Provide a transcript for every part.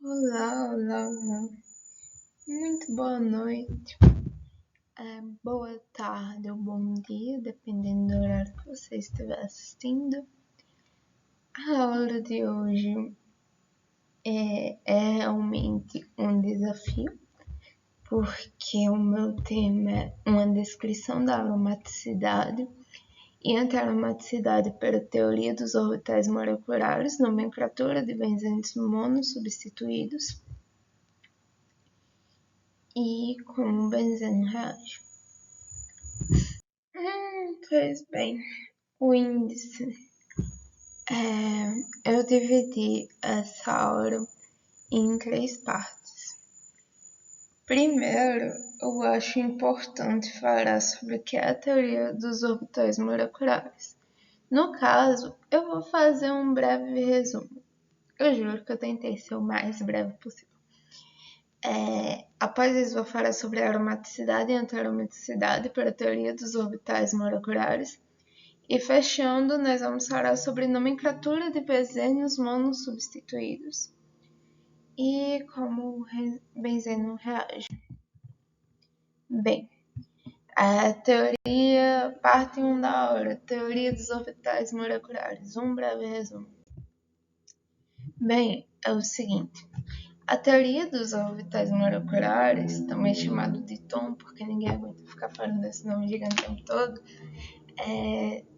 Olá, olá, olá. Muito boa noite, boa tarde ou bom dia, dependendo do horário que você estiver assistindo. A aula de hoje é realmente um desafio, porque o meu tema é uma descrição da aromaticidade e anti-aromaticidade pela teoria dos orbitais moleculares, nomenclatura de benzenos monossubstituídos e como o benzeno reage. Pois bem, o índice. Eu dividi essa aula em 3 partes. Primeiro, eu acho importante falar sobre o que é a teoria dos orbitais moleculares. No caso, eu vou fazer um breve resumo. Eu juro que eu tentei ser o mais breve possível. Após isso, vou falar sobre a aromaticidade e anti-aromaticidade pela teoria dos orbitais moleculares. E fechando, nós vamos falar sobre nomenclatura de benzenos monossubstituídos e como o benzeno reage. Bem, a teoria, parte 1 da aula, teoria dos orbitais moleculares, um breve resumo. Bem, é o seguinte, a teoria dos orbitais moleculares, também chamado de TOM, porque ninguém aguenta ficar falando esse nome gigante o tempo todo,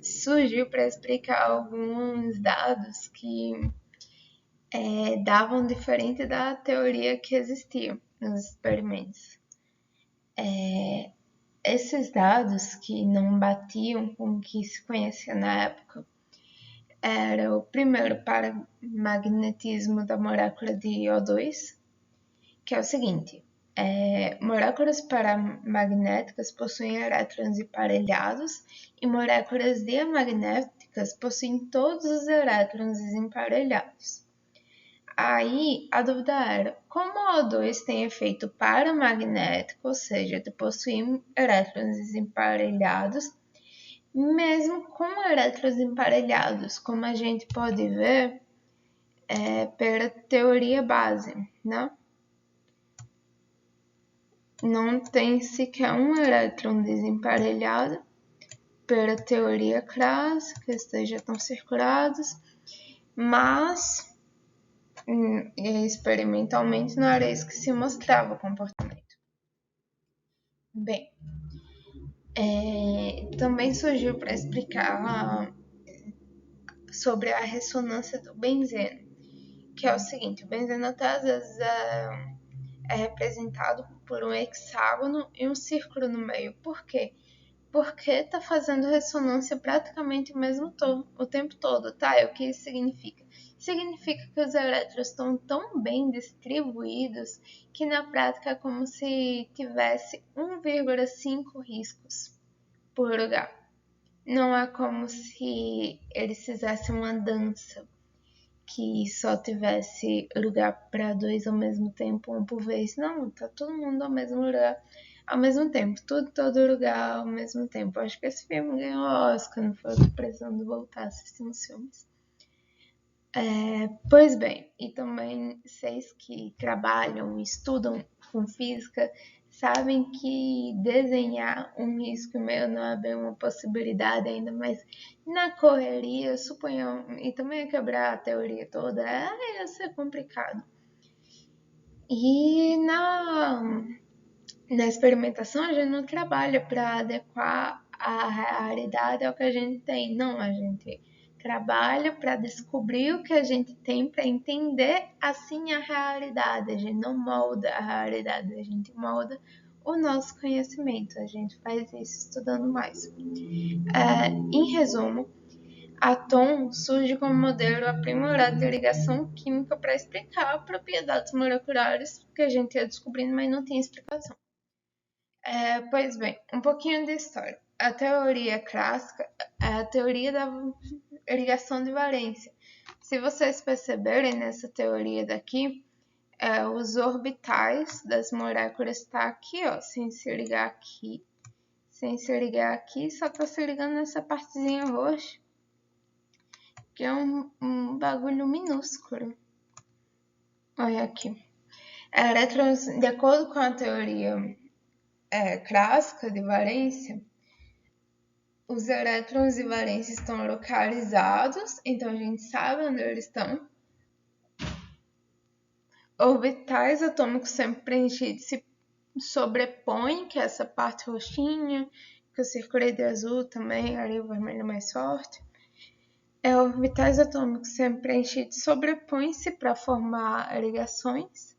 surgiu para explicar alguns dados que davam diferente da teoria que existia nos experimentos. Esses dados que não batiam com o que se conhecia na época era o primeiro paramagnetismo da molécula de O2, que é o seguinte, moléculas paramagnéticas possuem elétrons emparelhados e moléculas diamagnéticas possuem todos os elétrons desemparelhados. Aí a dúvida era, como o O2 tem efeito paramagnético, ou seja, de possuir elétrons desemparelhados, mesmo com elétrons emparelhados, como a gente pode ver pela teoria base, né? Não tem sequer um elétron desemparelhado pela teoria clássica, esteja tão circulados, mas experimentalmente não era isso que se mostrava o comportamento. Bem, também surgiu para explicar sobre a ressonância do benzeno, que é o seguinte, o benzeno até às vezes é representado por um hexágono e um círculo no meio. Por quê? Porque está fazendo ressonância praticamente o tempo todo, tá? E o que isso significa? Significa que os elétrons estão tão bem distribuídos que na prática é como se tivesse 1,5 riscos por lugar. Não é como se eles fizessem uma dança que só tivesse lugar para 2 ao mesmo tempo, um por vez. Não, tá todo mundo ao mesmo lugar ao mesmo tempo, tudo, todo lugar ao mesmo tempo. Acho que esse filme ganhou Oscar, não foi? Eu tô precisando voltar a assistir uns filmes. Pois bem, e também vocês que trabalham, estudam com física, sabem que desenhar um risco meu não é bem uma possibilidade ainda, mas na correria, suponham, e também quebrar a teoria toda, ia ser complicado. E na experimentação a gente não trabalha para adequar a realidade ao que a gente tem, não, a gente trabalha para descobrir o que a gente tem, para entender assim a realidade. A gente não molda a realidade, a gente molda o nosso conhecimento, a gente faz isso estudando mais. Em resumo, a TOM surge como modelo aprimorado de ligação química para explicar propriedades moleculares que a gente ia descobrindo, mas não tem explicação. Pois bem, um pouquinho de história. A teoria clássica é a teoria da ligação de valência. Se vocês perceberem nessa teoria daqui, os orbitais das moléculas estão aqui, ó, sem se ligar aqui. Sem se ligar aqui, só está se ligando nessa partezinha roxa, que é um bagulho minúsculo. Olha aqui. Elétrons, de acordo com a teoria clássica de valência, os elétrons de valência estão localizados, então a gente sabe onde eles estão. Orbitais atômicos sempre preenchidos se sobrepõem, que é essa parte roxinha, que eu circulei de azul também, ali o vermelho mais forte. Orbitais atômicos sempre preenchidos sobrepõem-se para formar ligações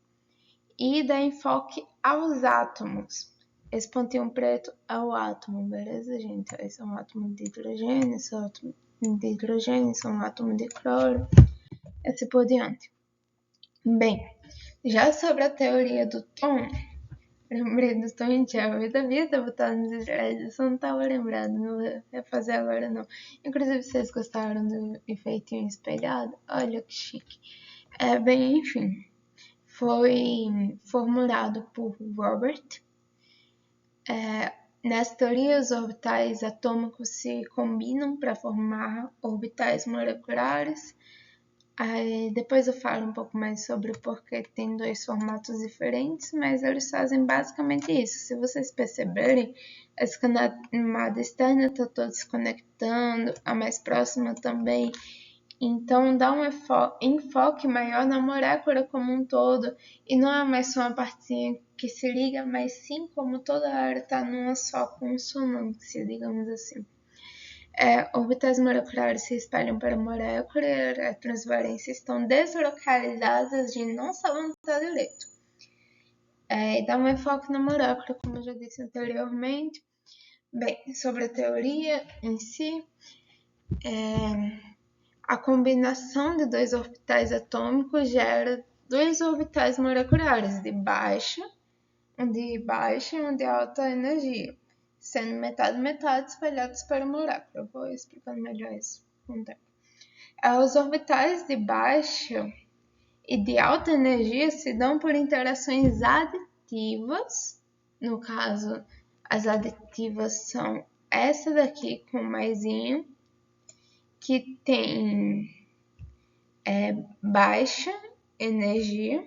e dá enfoque aos átomos. Esse pontinho preto é o átomo, beleza, gente? Esse é um átomo de hidrogênio, esse é um átomo de hidrogênio, esse é um átomo de cloro, assim por diante. Bem, já sobre a teoria do tom, lembrei do tom em Cherry, devia ter botado nos slides, eu só não estava lembrado, não vou fazer agora não. Inclusive, vocês gostaram do efeitinho espelhado? Olha que chique. Bem, enfim, foi formulado por Robert. Nessa teoria, os orbitais atômicos se combinam para formar orbitais moleculares. Depois eu falo um pouco mais sobre porque tem dois formatos diferentes, mas eles fazem basicamente isso. Se vocês perceberem, essa camada externa está toda se conectando, a mais próxima também. Então dá um enfoque maior na molécula como um todo, e não é mais só uma partezinha que se liga, mas sim como toda a área está numa só consonância, digamos assim. Orbitais moleculares se espalham para a molécula e elétrons de valência estão deslocalizadas de não se levantar direito. Dá um enfoque na molécula, como eu já disse anteriormente. Bem, sobre a teoria em si, a combinação de dois orbitais atômicos gera dois orbitais moleculares de baixa e um de alta energia, sendo metade espalhados para a molécula. Vou explicar melhor isso com o tempo. Os orbitais de baixa e de alta energia se dão por interações aditivas. No caso, as aditivas são essa daqui com maisinho, que tem baixa energia,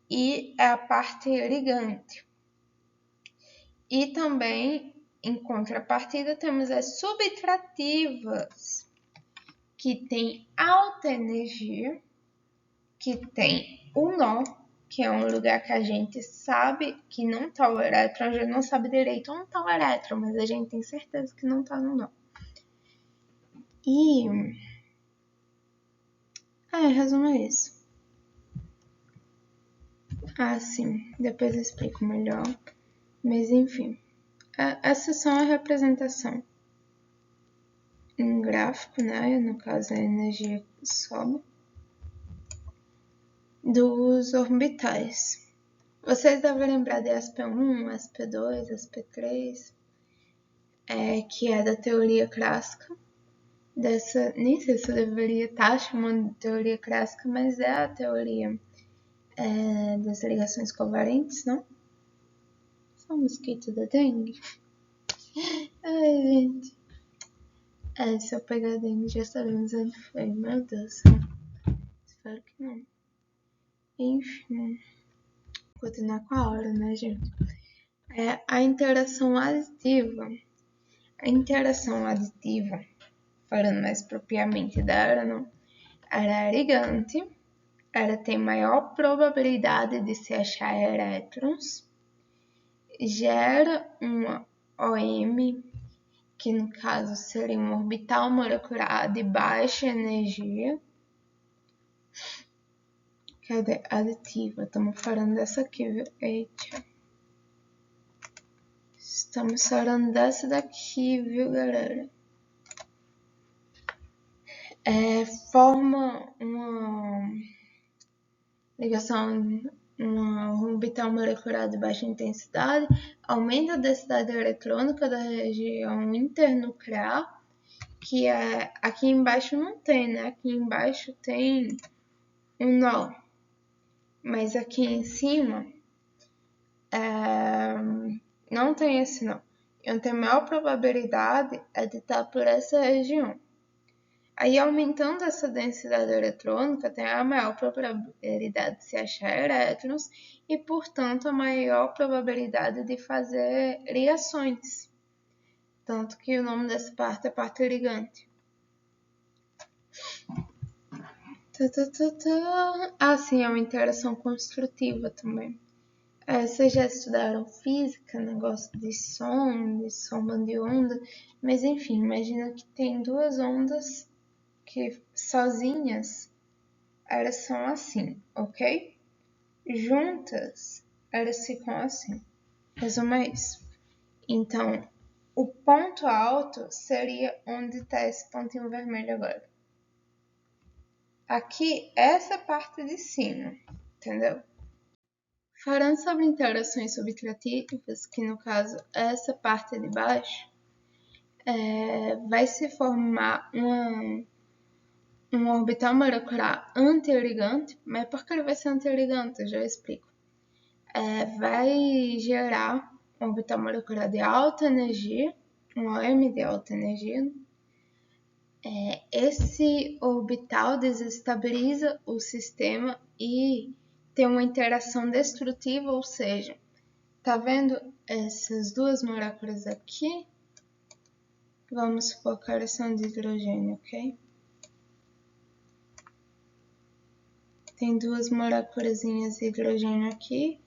e a parte ligante. E também, em contrapartida, temos as subtrativas, que tem alta energia, que tem o nó, que é um lugar que a gente sabe que não está o elétron, a gente não sabe direito onde está o elétron, mas a gente tem certeza que não está no nó. E resumo é isso. Sim, depois eu explico melhor. Mas enfim, essa só é a representação em gráfico, né? No caso a energia que sobe dos orbitais. Vocês devem lembrar de SP1, SP2, SP3, que é da teoria clássica. Nem sei se eu deveria estar chamando de teoria clássica, mas é a teoria das ligações covalentes, não? Só um mosquito da dengue. Ai, gente. Se eu pegar dengue, já sabemos onde foi. Meu Deus. Espero que não. Enfim. Continuar com a hora, né, gente? A interação aditiva. A interação aditiva, falando mais propriamente dela, não? Ela é ligante. Ela tem maior probabilidade de se achar elétrons. Gera uma OM, que no caso seria um orbital molecular de baixa energia. Cadê? Aditiva. Estamos falando dessa aqui, viu? Eita. Estamos falando dessa daqui, viu, galera? Forma uma ligação, um orbital molecular de baixa intensidade, aumenta a densidade eletrônica da região internuclear, que aqui embaixo não tem, né? Aqui embaixo tem um nó, mas aqui em cima não tem esse nó. Então, a maior probabilidade é de estar por essa região. Aí, aumentando essa densidade eletrônica, tem a maior probabilidade de se achar elétrons e, portanto, a maior probabilidade de fazer ligações. Tanto que o nome dessa parte é parte ligante. Sim, é uma interação construtiva também. Vocês já estudaram física, negócio de soma de onda, mas enfim, imagina que tem duas ondas que sozinhas elas são assim, ok? Juntas elas ficam assim. Resumo é isso. Então, o ponto alto seria onde está esse pontinho vermelho agora. Aqui, essa parte de cima, entendeu? Falando sobre interações subtrativas, que no caso é essa parte de baixo, vai se formar um orbital molecular antirligante, mas por que ele vai ser antirligante? Eu já explico. Vai gerar um orbital molecular de alta energia, um OM de alta energia. Esse orbital desestabiliza o sistema e tem uma interação destrutiva, ou seja, tá vendo essas duas moléculas aqui? Vamos supor que elas são de hidrogênio, ok? Tem duas moléculas de hidrogênio aqui,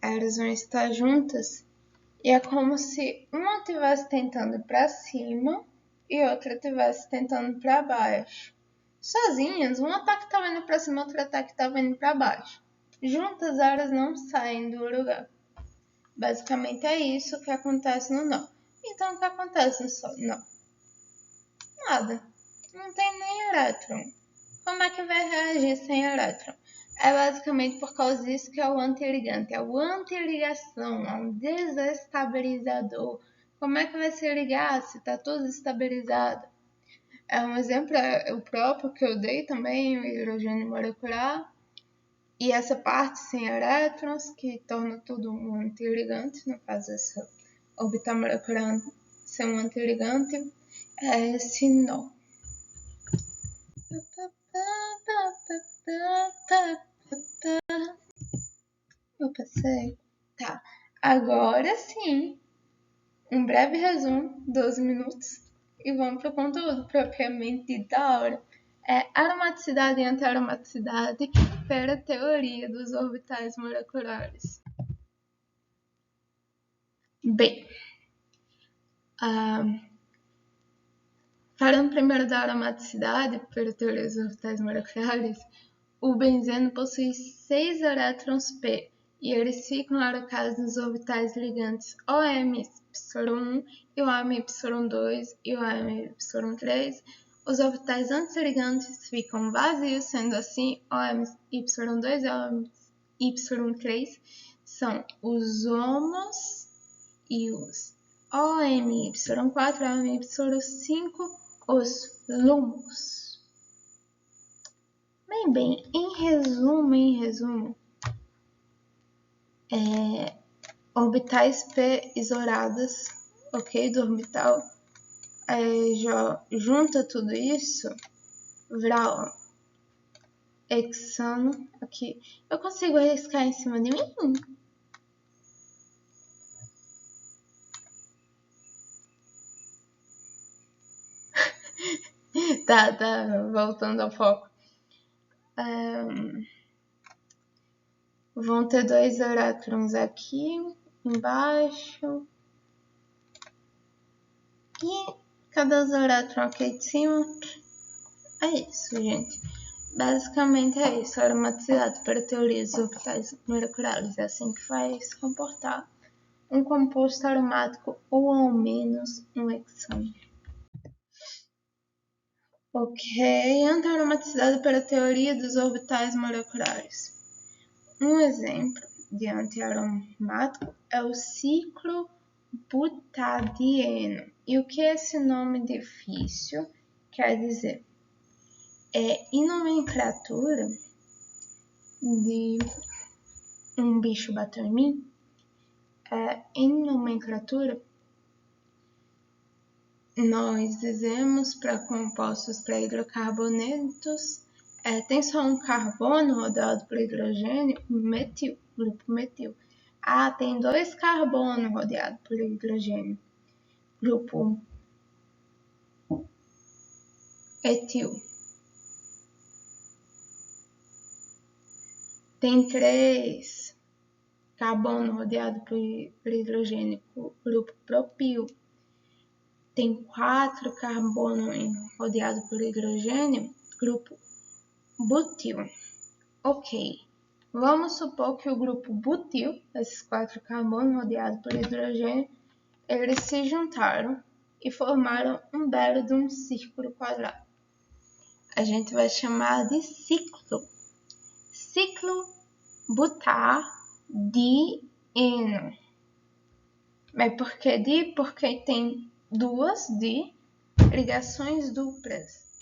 elas vão estar juntas e é como se uma estivesse tentando ir para cima e outra estivesse tentando ir para baixo. Sozinhas, um ataque está vindo para cima, outro ataque está vindo para baixo. Juntas, elas não saem do lugar. Basicamente é isso que acontece no nó. Então, o que acontece no nó? Nada. Não tem nem elétron. Como é que vai reagir sem elétron? É basicamente por causa disso que é o antirligante. É o antiligação, é um desestabilizador. Como é que vai se ligar se está tudo estabilizado? Um exemplo é o próprio que eu dei também, o hidrogênio molecular. E essa parte sem elétrons, que torna tudo um antirligante, no caso essa orbital molecular ser um antirligante, é esse nó. Eu passei? Tá. Agora sim, um breve resumo, 12 minutos, e vamos para o conteúdo propriamente da hora. Aromaticidade e anti-aromaticidade pela teoria dos orbitais moleculares. Bem, falando primeiro da aromaticidade pela teoria dos orbitais moleculares, o benzeno possui 6 elétrons P e eles ficam alocados nos orbitais ligantes OM-Y1 e OM-Y2 e OM-Y3. Os orbitais antiligantes ficam vazios, sendo assim, OM-Y2 e OM-Y3 são os HOMOs e os OM-Y4 e OM-Y5 os LUMOS. Bem, em resumo, orbitais P isoladas, ok, do orbital, já junta tudo isso, virar hexano aqui. Eu consigo arriscar em cima de mim? tá, voltando ao foco. Vão ter 2 elétrons aqui embaixo. E cadê os elétrons aqui de cima? É isso, gente. Basicamente é isso. A aromaticidade para teorias dos orbitais moleculares é assim que vai se comportar um composto aromático ou ao menos um hexano. Ok, anti-aromaticidade para a teoria dos orbitais moleculares. Um exemplo de anti-aromático é o ciclobutadieno. E o que esse nome difícil quer dizer? Em nomenclatura de um bicho bateu em mim, em nomenclatura nós dizemos para compostos para hidrocarbonetos, tem só um carbono rodeado por hidrogênio, metil, grupo metil. Tem 2 carbonos rodeados por hidrogênio, grupo etil. Tem 3 carbono rodeado por hidrogênio, grupo propil. Tem 4 carbono rodeado por hidrogênio, grupo butil. Ok, vamos supor que o grupo butil, esses 4 carbonos rodeados por hidrogênio, eles se juntaram e formaram um belo de um círculo quadrado. A gente vai chamar de ciclo. Ciclo butadieno. Mas por que di? Porque tem 2 di ligações duplas.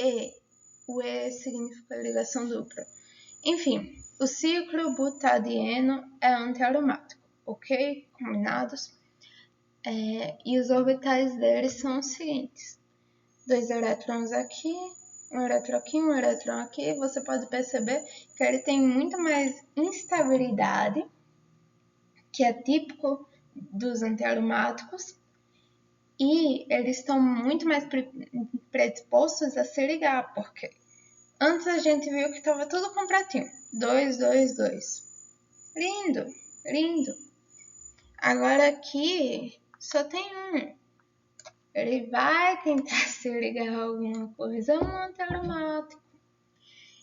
O E significa ligação dupla. Enfim, o ciclo butadieno é antiaromático, ok? Combinados? E os orbitais deles são os seguintes: 2 elétrons aqui, um elétron aqui, um elétron aqui. Você pode perceber que ele tem muito mais instabilidade, que é típico dos antiaromáticos, e eles estão muito mais predispostos a se ligar, porque antes a gente viu que estava tudo completinho. 2, 2, 2. Lindo, lindo. Agora aqui só tem um. Ele vai tentar se ligar a alguma coisa, um antiaromático.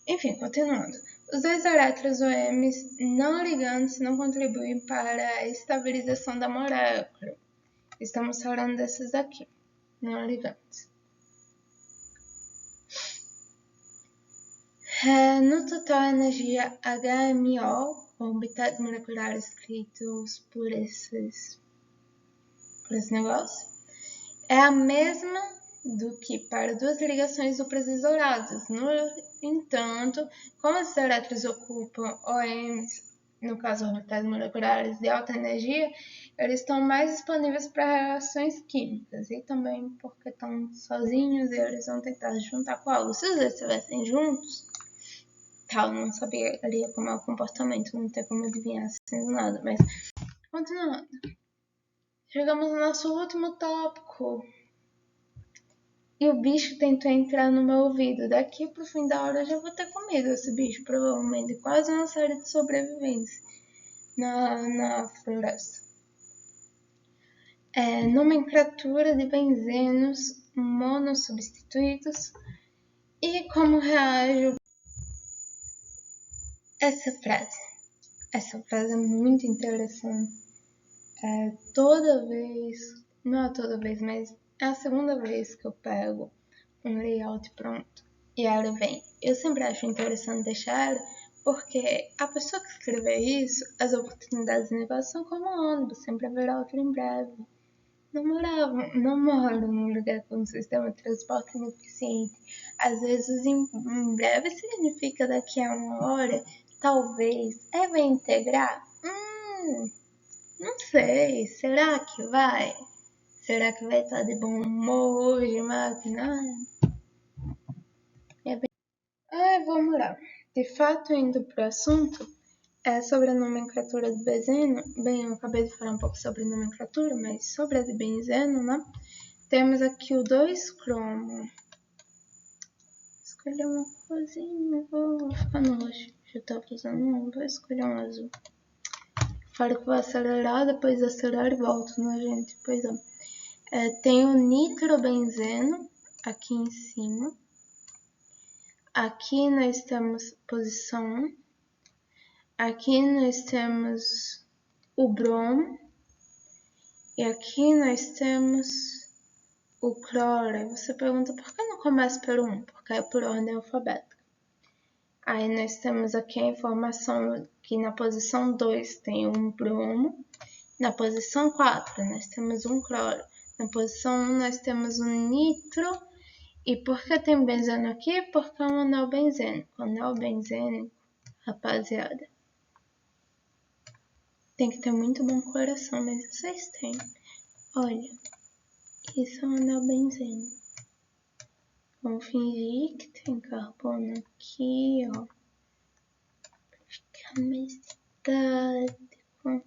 Enfim, continuando. Os 2 elétrons OMs não ligantes não contribuem para a estabilização da molécula. Estamos falando desses aqui, não ligantes. No total, a energia HMO, orbitais moleculares escritos por esse negócio, é a mesma do que para 2 ligações duplas isoladas. No entanto, como esses elétrons ocupam OMs, no caso orbitais moleculares de alta energia, eles estão mais disponíveis para reações químicas, e também porque estão sozinhos e eles vão tentar se juntar com algo. Se os dois estivessem juntos, tal, não saberia como é o comportamento, não tem como adivinhar sendo nada, mas continuando. Chegamos no nosso último tópico. E o bicho tentou entrar no meu ouvido. Daqui pro fim da hora eu já vou ter comido esse bicho, provavelmente. Quase uma série de sobrevivência na floresta. Nomenclatura de benzenos monossubstituídos e como reage essa frase. Essa frase é muito interessante. Toda vez, não é toda vez, mas é a segunda vez que eu pego um layout pronto e ela vem. Eu sempre acho interessante deixar ela, porque a pessoa que escrever isso, as oportunidades de negócio são como ônibus, sempre haverá outro em breve. Não moro num lugar com um sistema de transporte ineficiente. Às vezes em breve significa daqui a uma hora, talvez. Vai integrar? Não sei. Será que vai? Será que vai estar de bom humor hoje, máquina? Vamos lá. De fato, indo para o assunto, sobre a nomenclatura de benzeno. Bem, eu acabei de falar um pouco sobre nomenclatura, mas sobre a de benzeno, né? Temos aqui o 2-cromo. Escolher uma corzinha, vou ficar no roxo. Já estava usando um, vou escolher um azul. Falo que vou acelerar, depois acelero e volto, né, gente? Pois é. Tem o nitrobenzeno aqui em cima. Aqui nós temos posição 1. Aqui nós temos o bromo. E aqui nós temos o cloro. Você pergunta por que não começa pelo 1? Porque é por ordem alfabética. Aí nós temos aqui a informação que na posição 2 tem um bromo. Na posição 4 nós temos um cloro. Na posição 1 nós temos um nitro. E por que tem benzeno aqui? Porque é um anel benzênico. Anel benzênico, rapaziada, tem que ter muito bom coração, mas vocês têm. Olha, Isso é uma benzena. Vamos fingir que tem carbono aqui, ó. Pra ficar mais estático.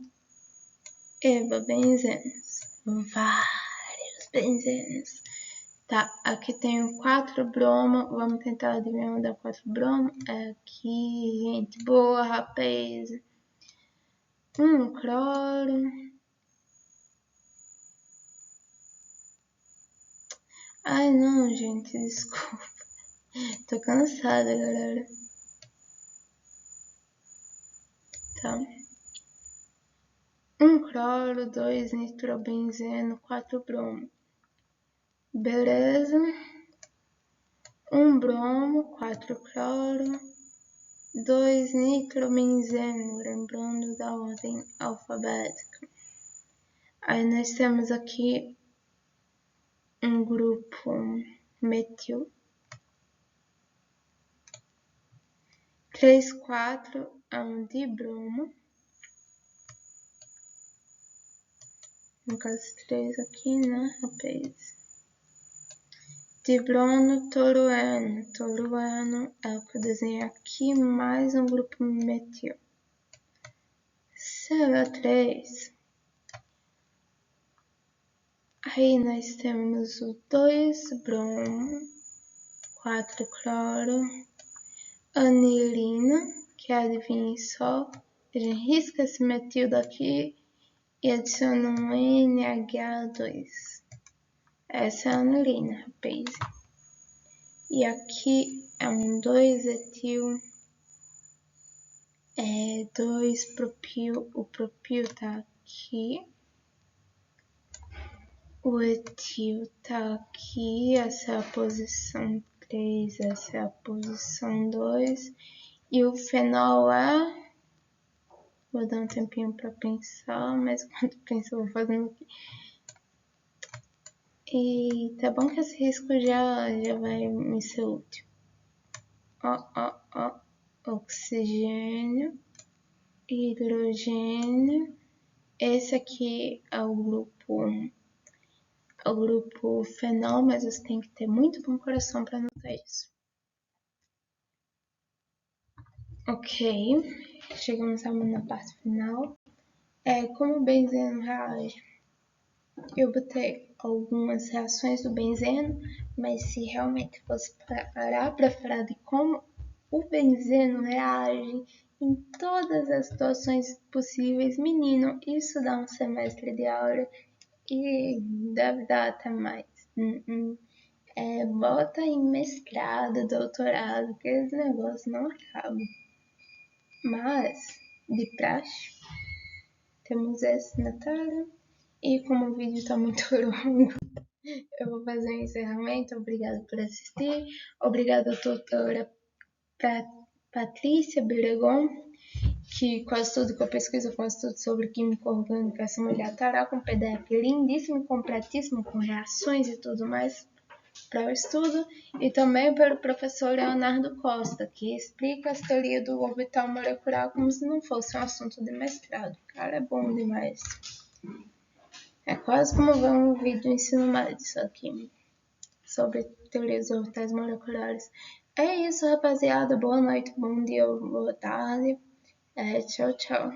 Eba, benzenas. Vários benzenas. Tá, aqui tem 4 bromo. Vamos tentar adivinhar onde é 4 bromo. É aqui, gente. Boa, rapaz. Cloro. Ai, não, gente, desculpa. Tô cansada, galera. Tá. 1 cloro, 2 nitrobenzeno, 4 bromo. Beleza. 1 bromo, 4 cloro, 2 nitrobenzeno, lembrando da ordem alfabética. Aí nós temos aqui um grupo metil. 3, 4 é um dibromo. No caso 3 aqui, né, rapaz? Dibromo tolueno. Tolueno é o que eu desenhei aqui, mais um grupo metil. CO3. Aí nós temos o 2 bromo, 4 cloro, anilina, que adivinha só. A gente risca esse metil daqui e adiciona um NH2. Essa é a anilina, rapaz. E aqui é um 2-etil, 2-propil. O propil tá aqui. O etil tá aqui. Essa é a posição 3, essa é a posição 2. E o fenol é... Vou dar um tempinho para pensar, mas quando penso eu vou fazendo aqui. E tá bom que esse risco já vai me ser útil. Oxigênio, hidrogênio. Esse aqui é o grupo fenol, mas você tem que ter muito bom coração para notar isso. Ok, chegamos na parte final. Como o benzeno reage? Eu botei algumas reações do benzeno, mas se realmente fosse parar para falar de como o benzeno reage em todas as situações possíveis, menino, isso dá um semestre de aula e deve dar até mais. Bota em mestrado, doutorado, que esse negócio não acaba. Mas, de praxe, temos esse na tela. E como o vídeo está muito longo, eu vou fazer um encerramento. Obrigada por assistir. Obrigada à doutora Patrícia Beregon, que quase tudo que eu pesquiso, quase tudo sobre química orgânica, essa mulher estará com um PDF lindíssimo, completíssimo, com reações e tudo mais para o estudo. E também para o professor Leonardo Costa, que explica as teorias do orbital molecular como se não fosse um assunto de mestrado. O cara é bom demais. É quase como ver um vídeo do ensino médio, só que sobre teorias orbitais moleculares. É isso, rapaziada. Boa noite, bom dia, boa tarde. Tchau, tchau.